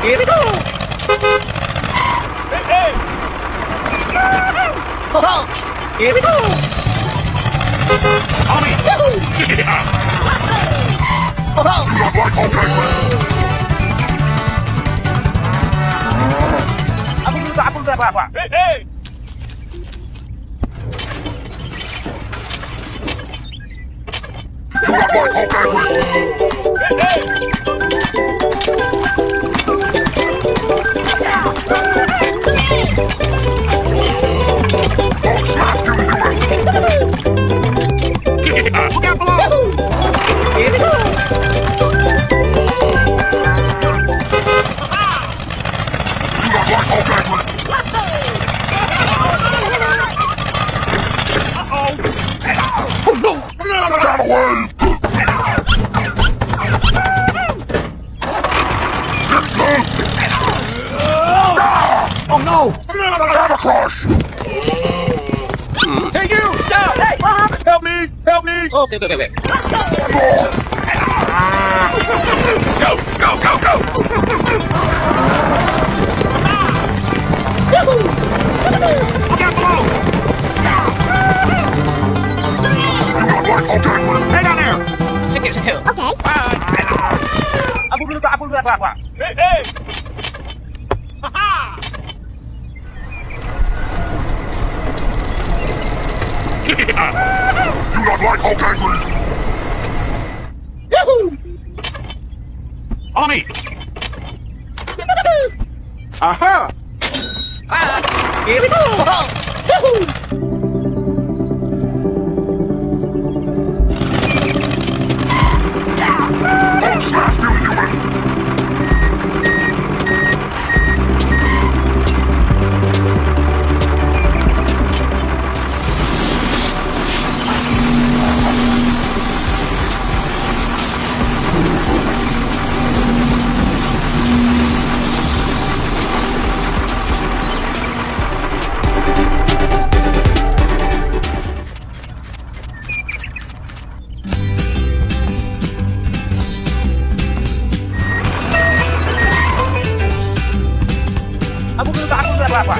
Here we go. Hey. Here we go. Tommy! Aku berapa? Hey. Look out below! Here we go. Oh no! Get away! Oh no! Have a crush! Hey, you! Stop! Hey, what happened? Help me! Help me! Okay. Go! Go! Go! Go! Look out below! Hang on there! Secure. Okay. Aku dulu apa? Hey. You not like Hulk angry? Yahoo! On me! Aha! Here we go. Yahoo! Hulk smash, you human! Aku berapa?